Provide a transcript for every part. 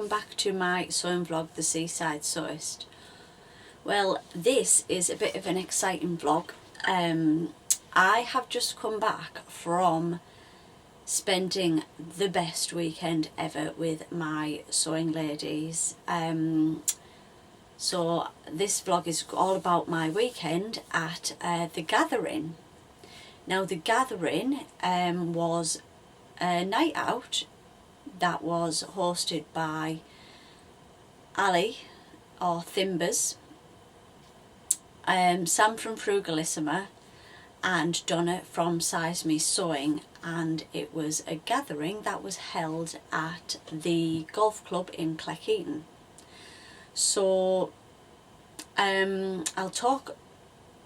welcome back to my sewing vlog, The Seaside Sewist. Well, this is a bit of an exciting vlog. I have just come back from spending the best weekend ever with my sewing ladies. So this vlog is all about my weekend at the Gathering. Now the Gathering was a night out that was hosted by Ali or Thimbers, Sam from Frugalissima and Donna from Size Me Sewing, and it was a gathering that was held at the golf club in Cleckheaton. So I'll talk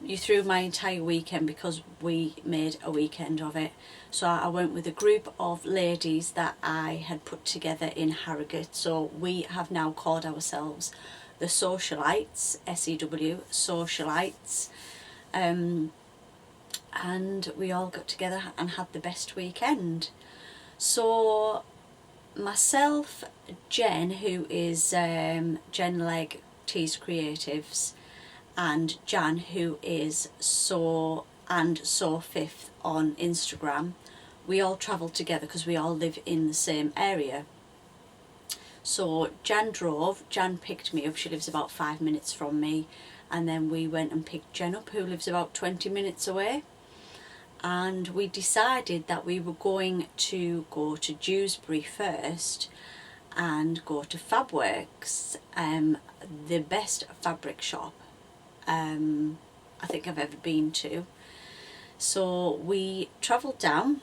you through my entire weekend because we made a weekend of it. So I went with a group of ladies that I had put together in Harrogate. So we have now called ourselves the Socialites, SEW, Socialites. And we all got together and had the best weekend. So myself, Jen, who is Jen Legg Tees Creatives, and Jan, who is Sew Fifth on Instagram, we all travelled together because we all live in the same area. So Jan picked me up, she lives about 5 minutes from me, and then we went and picked Jen up, who lives about 20 minutes away. And we decided that we were going to go to Dewsbury first and go to Fabworks, the best fabric shop I think I've ever been to. So we travelled down,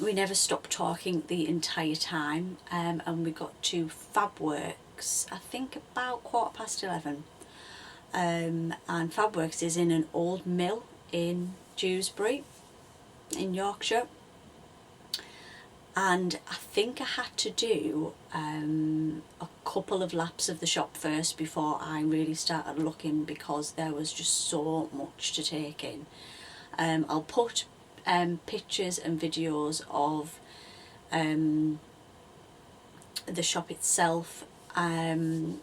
we never stopped talking the entire time, and we got to Fabworks I think about 11:15. And Fabworks is in an old mill in Dewsbury in Yorkshire, and I think I had to do a couple of laps of the shop first before I really started looking, because there was just so much to take in. I'll put pictures and videos of the shop itself in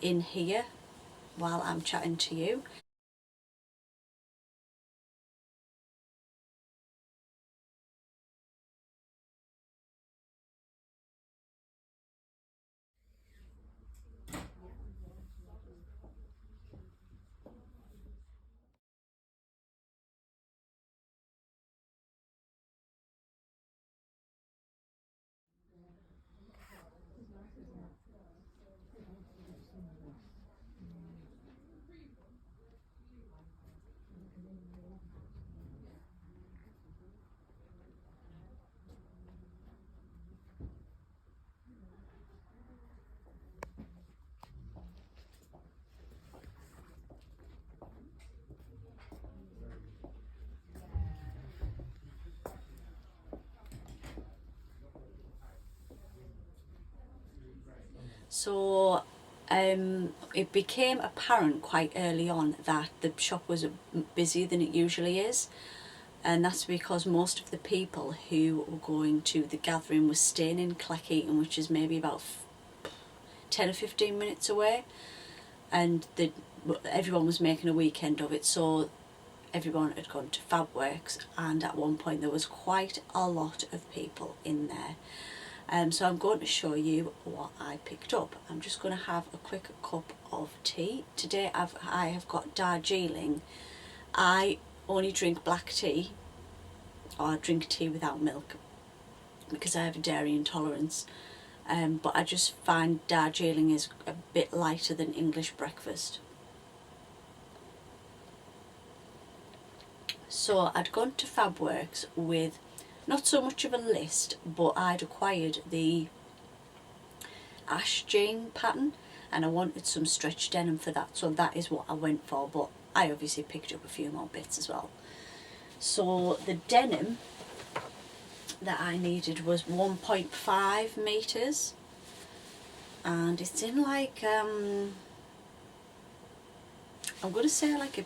here while I'm chatting to you. So it became apparent quite early on that the shop was busier than it usually is, and that's because most of the people who were going to the gathering were staying in Cleckheaton, which is maybe about 10 or 15 minutes away, and everyone was making a weekend of it. So everyone had gone to Fabworks, and at one point there was quite a lot of people in there. So I'm going to show you what I picked up. I'm just going to have a quick cup of tea. Today I have got Darjeeling. I only drink black tea, or drink tea without milk, because I have a dairy intolerance. But I just find Darjeeling is a bit lighter than English breakfast. So I'd gone to Fabworks with not so much of a list, but I'd acquired the Ash Jane pattern and I wanted some stretch denim for that, so that is what I went for, but I obviously picked up a few more bits as well. So the denim that I needed was 1.5 metres, and it's in like I'm going to say like it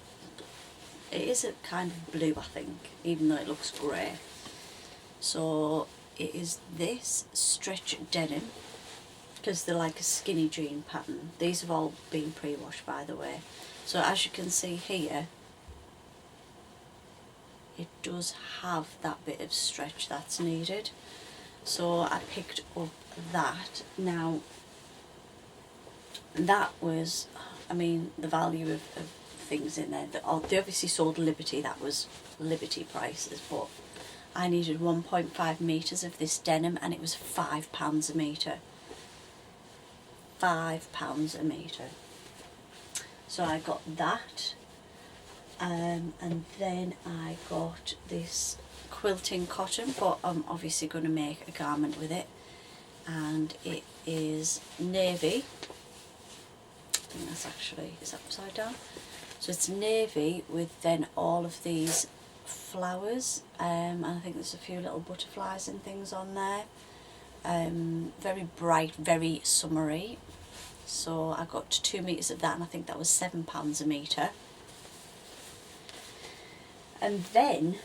is a kind of blue, I think, even though it looks grey. So it is this stretch denim, because they're like a skinny jean pattern. These have all been pre-washed, by the way. So as you can see here, it does have that bit of stretch that's needed. So I picked up that. Now that was, I mean, the value of things in there. They obviously sold Liberty, that was Liberty prices, but I needed 1.5 metres of this denim and it was £5 a metre. £5 a metre. So I got that, and then I got this quilting cotton, but I'm obviously going to make a garment with it, and it is navy. I think that's actually, is that upside down? So it's navy with then all of these flowers, and I think there's a few little butterflies and things on there. Very bright, very summery. So I got 2 metres of that, and I think that was £7 a metre. And then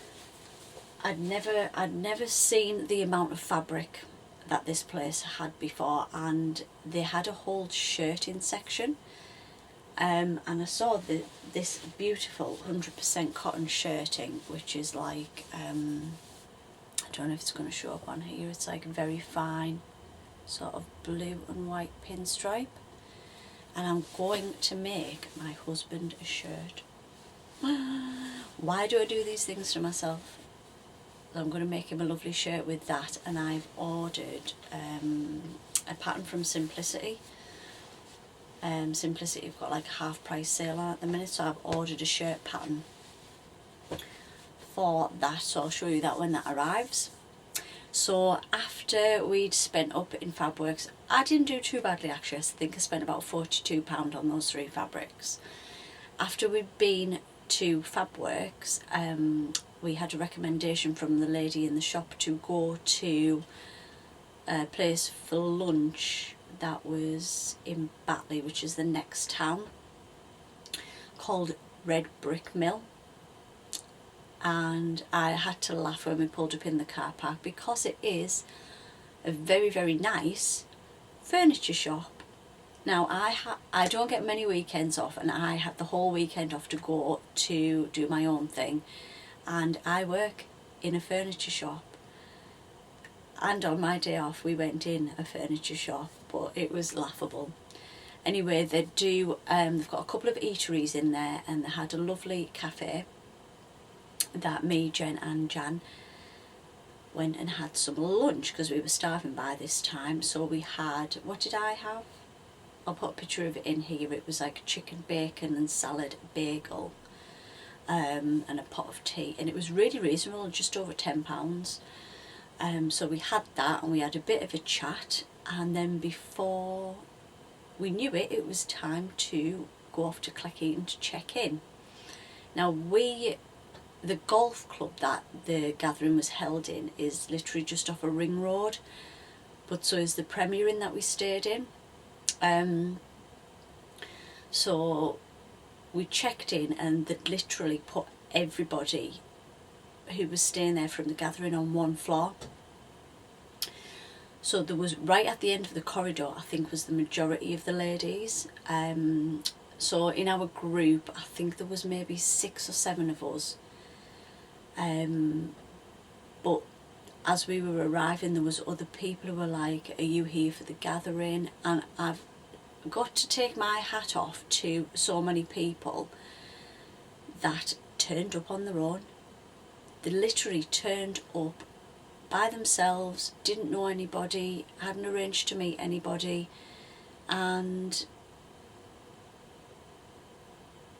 I'd never seen the amount of fabric that this place had before, and they had a whole shirting section. And I saw this beautiful 100% cotton shirting, which is like, I don't know if it's going to show up on here, it's like a very fine sort of blue and white pinstripe. And I'm going to make my husband a shirt. Why do I do these things to myself? I'm going to make him a lovely shirt with that, and I've ordered a pattern from Simplicity. Simplicity have got like a half price sale on at the minute, so I've ordered a shirt pattern for that, so I'll show you that when that arrives. So after we'd spent up in Fabworks, I didn't do too badly actually. I think I spent about £42 on those 3 fabrics. After we'd been to Fabworks, we had a recommendation from the lady in the shop to go to a place for lunch that was in Batley, which is the next town, called Red Brick Mill. And I had to laugh when we pulled up in the car park, because it is a very, very nice furniture shop. Now I don't get many weekends off, and I had the whole weekend off to go to do my own thing, and I work in a furniture shop, and on my day off we went in a furniture shop, but it was laughable. Anyway, they do, they've got a couple of eateries in there, and they had a lovely cafe that me, Jen and Jan went and had some lunch, because we were starving by this time. So we had, what did I have? I'll put a picture of it in here. It was like chicken bacon and salad bagel, and a pot of tea, and it was really reasonable, just over £10. So we had that, and we had a bit of a chat, and then before we knew it, it was time to go off to Cleckheaton to check in. Now the golf club that the gathering was held in is literally just off a ring road, but so is the Premier Inn that we stayed in. So we checked in, and they'd literally put everybody who was staying there from the gathering on one floor. So there was, right at the end of the corridor, I think, was the majority of the ladies. So in our group, I think there was maybe 6 or 7 of us. But as we were arriving, there was other people who were like, are you here for the gathering? And I've got to take my hat off to so many people that turned up on their own. They literally turned up by themselves, didn't know anybody, hadn't arranged to meet anybody, and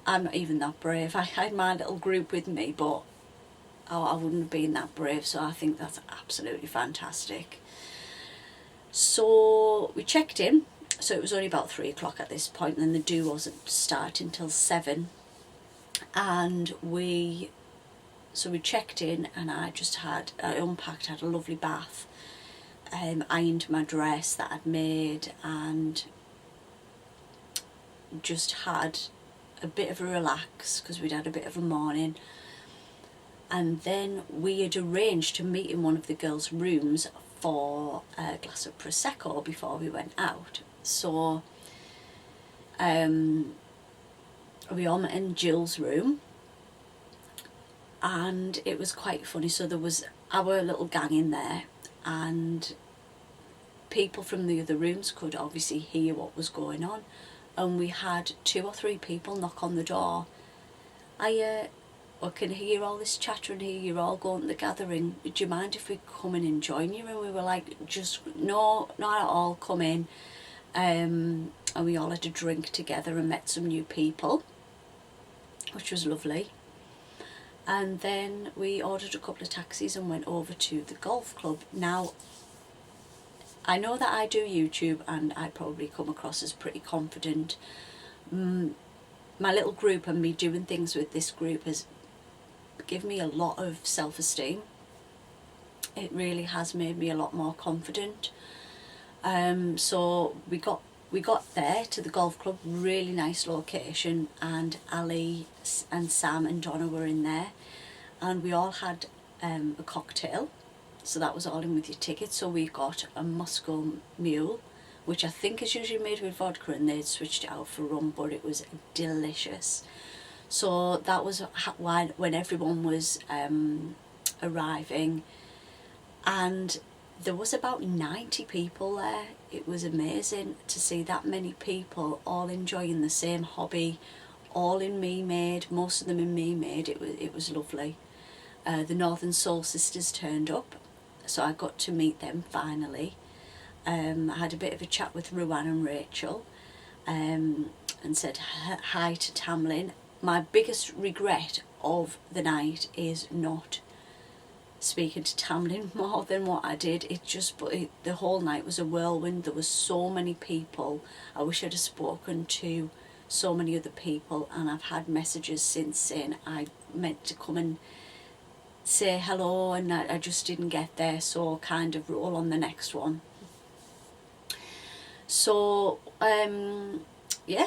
I'm not even that brave. I had my little group with me, but I wouldn't have been that brave, so I think that's absolutely fantastic. So we checked in, so it was only about 3 o'clock at this point, and the do wasn't starting until 7, and we checked in, and I unpacked, had a lovely bath, ironed my dress that I'd made, and just had a bit of a relax, because we'd had a bit of a morning. And then we had arranged to meet in one of the girls' rooms for a glass of Prosecco before we went out. So we all met in Jill's room, and it was quite funny. So there was our little gang in there, and people from the other rooms could obviously hear what was going on, and we had 2 or 3 people knock on the door. I can hear all this chatter and hear you're all going to the gathering. Do you mind if we come in and join you? And we were like, just no, not at all, come in. And we all had a drink together and met some new people, which was lovely. And then we ordered a couple of taxis and went over to the golf club. Now, I know that I do YouTube and I probably come across as pretty confident. My little group and me doing things with this group has given me a lot of self-esteem. It really has made me a lot more confident. So we got there to the golf club, really nice location, and Ali and Sam and Donna were in there, and we all had a cocktail. So that was all in with your ticket. So we got a Moscow Mule, which I think is usually made with vodka, and they'd switched it out for rum, but it was delicious. So that was when everyone was arriving, and there was about 90 people there. It was amazing to see that many people all enjoying the same hobby, all in Me-Made, most of them in Me-Made. It was lovely. The Northern Soul Sisters turned up, so I got to meet them finally. I had a bit of a chat with Ruan and Rachel, and said hi to Tamlin. My biggest regret of the night is not speaking to Tamlin more than what I did. The whole night was a whirlwind. There were so many people. I wish I'd have spoken to so many other people, and I've had messages since saying I meant to come and say hello and I just didn't get there, so kind of roll on the next one. So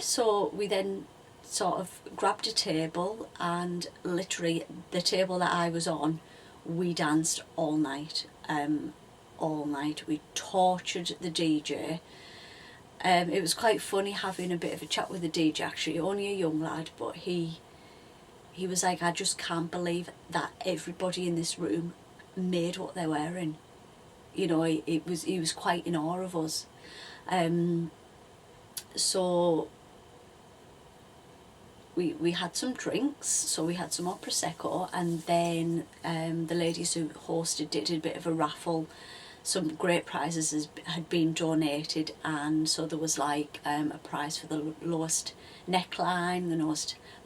so we then sort of grabbed a table, and literally the table that I was on, we danced all night. We tortured the DJ. It was quite funny having a bit of a chat with the DJ, actually, only a young lad, but he was like, I just can't believe that everybody in this room made what they're wearing. You know, he was quite in awe of us. So we had some drinks, so we had some more Prosecco, and then the ladies who hosted did a bit of a raffle. Some great prizes had been donated, and so there was like a prize for the lowest neckline, the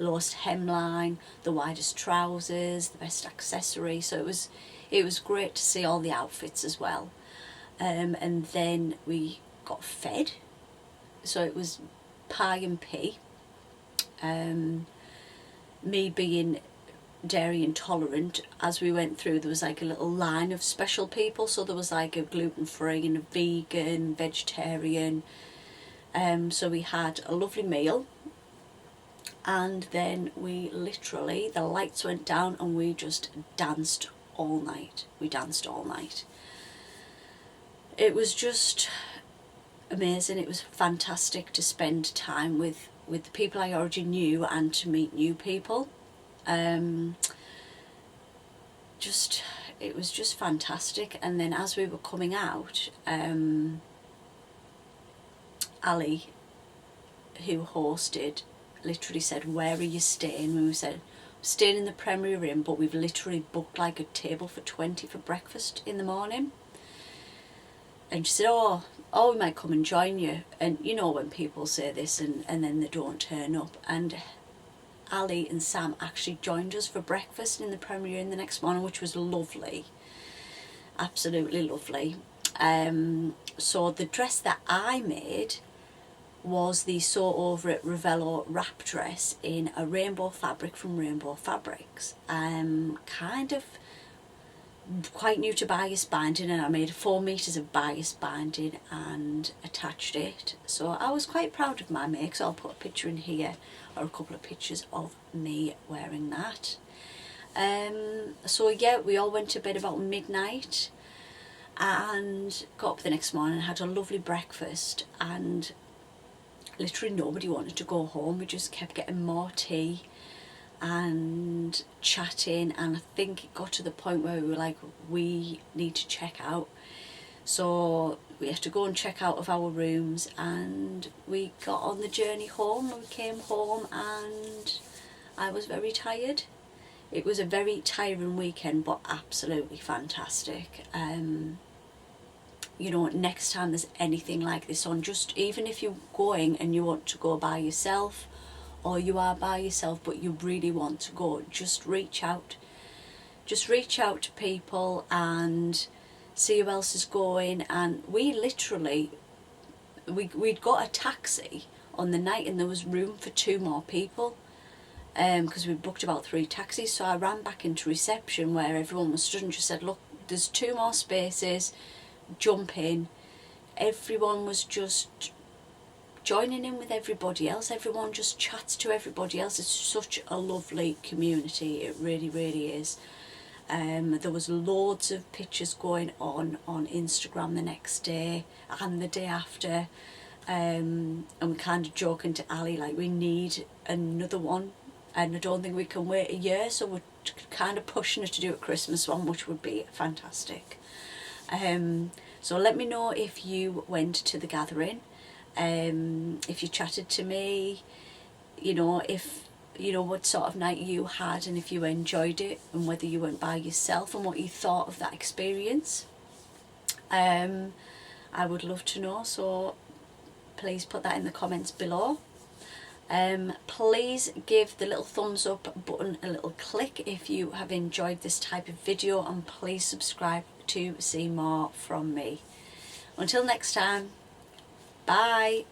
lowest hemline, the widest trousers, the best accessory. So it was great to see all the outfits as well. And then we got fed, so it was pie and pea. Me being dairy intolerant, as we went through there was like a little line of special people, so there was like a gluten-free and a vegan, vegetarian, so we had a lovely meal, and then we literally, the lights went down and we just danced all night. It was just amazing. It was fantastic to spend time with the people I already knew and to meet new people. It was just fantastic. And then as we were coming out, Ali, who hosted, literally said, where are you staying? And we said, staying in the Premier Inn, but we've literally booked like a table for 20 for breakfast in the morning. And she said, oh, we might come and join you. And you know when people say this and then they don't turn up. And Ali and Sam actually joined us for breakfast in the Premier Inn the next morning, which was lovely. Absolutely lovely. So the dress that I made was the Sew Over It Ravello wrap dress in a rainbow fabric from Rainbow Fabrics. Kind of quite new to bias binding, and I made 4 meters of bias binding and attached it. So I was quite proud of my make, so I'll put a picture in here, or a couple of pictures of me wearing that. So yeah, we all went to bed about midnight, and got up the next morning and had a lovely breakfast, and literally nobody wanted to go home. We just kept getting more tea and chatting, and I think it got to the point where we were like, we need to check out. So we had to go and check out of our rooms, and we got on the journey home. We came home and I was very tired. It was a very tiring weekend, but absolutely fantastic. You know, next time there's anything like this on, just even if you're going and you want to go by yourself, or you are by yourself but you really want to go, just reach out. Just reach out to people and see who else is going. And we literally, we'd got a taxi on the night and there was room for 2 more people, because we booked about 3 taxis. So I ran back into reception where everyone was stood and just said, look, there's 2 more spaces, jump in. Everyone was just joining in with everybody else. Everyone just chats to everybody else. It's such a lovely community, it really, really is. There was loads of pictures going on Instagram the next day and the day after, and we're kind of joking to Ali, like, we need another one, and I don't think we can wait a year, so we're kind of pushing her to do a Christmas one, which would be fantastic. So let me know if you went to the gathering, if you chatted to me, you know, if you know what sort of night you had and if you enjoyed it, and whether you went by yourself and what you thought of that experience. I would love to know, so please put that in the comments below. Please give the little thumbs up button a little click if you have enjoyed this type of video, and please subscribe to see more from me. Until next time, bye.